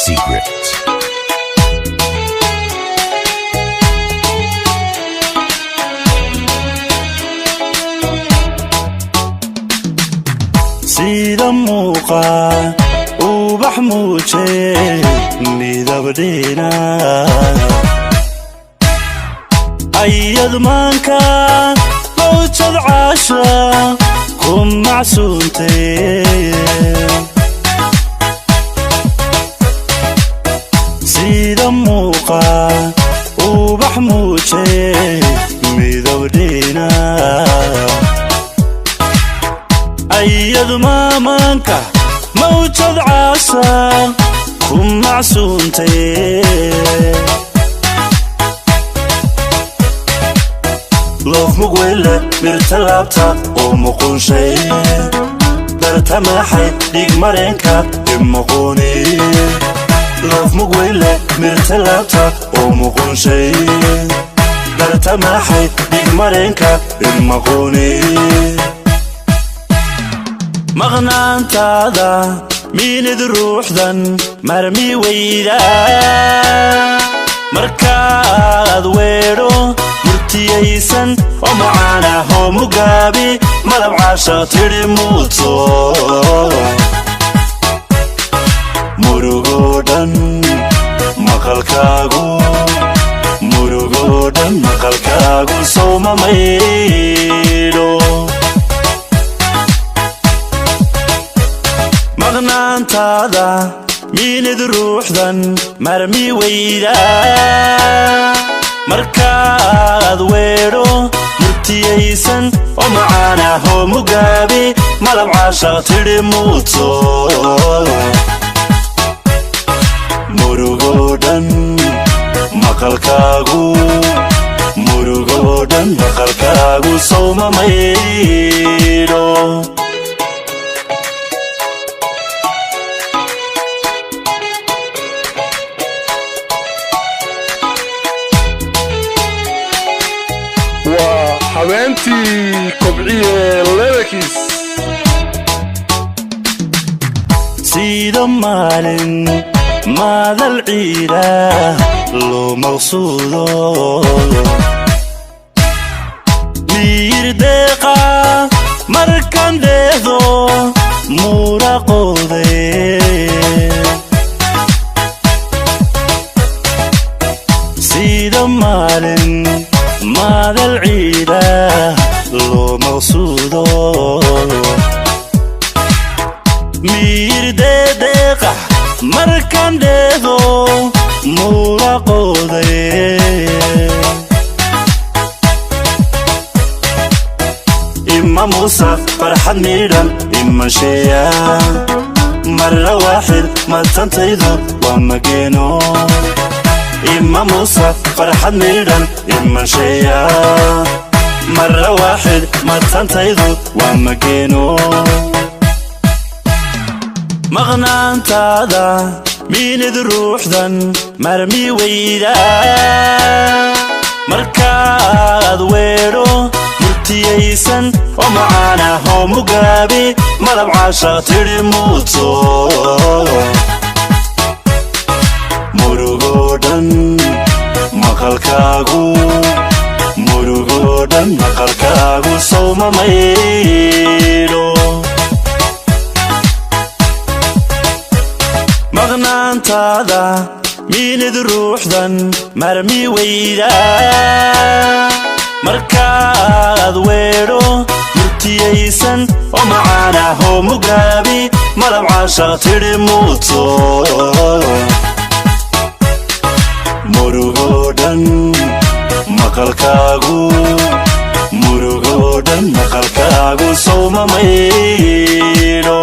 secret. sida muuqa ubax muujay midabdheena ayad maanka mawjad caasha ku macsuuntay sida muuqa ubax muujay midabdheena ayad maanka mawjad caasha ku macsuuntay loof mugwele mirta laabta oo muqunshay darta madaxay dhiig mareenka imuquuni loof mugwele mirta laabta oo muqunshay darta madaxay dhiig mareenka imuquuni maqnaantaada miinid ruuxdan marmi weyda markaad weedho murtiyaysan oo macaana hoo mugaabi malab caasha tidhi muuto murugoo dhan maqalkaagu sowma maydho maqnaantaada miinid ruuxdan marmi weyda markaad weedho murtiyaysan oo macaana hoo mugaabi malab caasha tidhi muuto murugoo dhan maqalkaagu sowma maydho haweentii kobciye leelkiis sida maalin maadal ciida loo maqsuudo miyir deeqa markan dheehdo muuraqoode sida maalin maadal ciida loo maqsuudo miyir deeqa markan dheehdo muuraqoode ima muusa farxad miidhan imasheeya marra waaxid matantaydu waa mageeno ima muusa farxad miidhan imasheeya marra waaxid matantaydu waa mageeno maqnaantaada miinid ruuxdan marmi weyda markaad weedho murtiyaysan oo macaana hoo mugaabi malab caasha tidhi muuto murugoo dhan maqalkaagu sowma maydho maqnaantaada miinid ruuxdan marmi weyda markaad weedho murtiyaysan oo macaana hoo mugaabi malab caasha tidhi muuto murugoo dhan maqalkaagu sowma maydho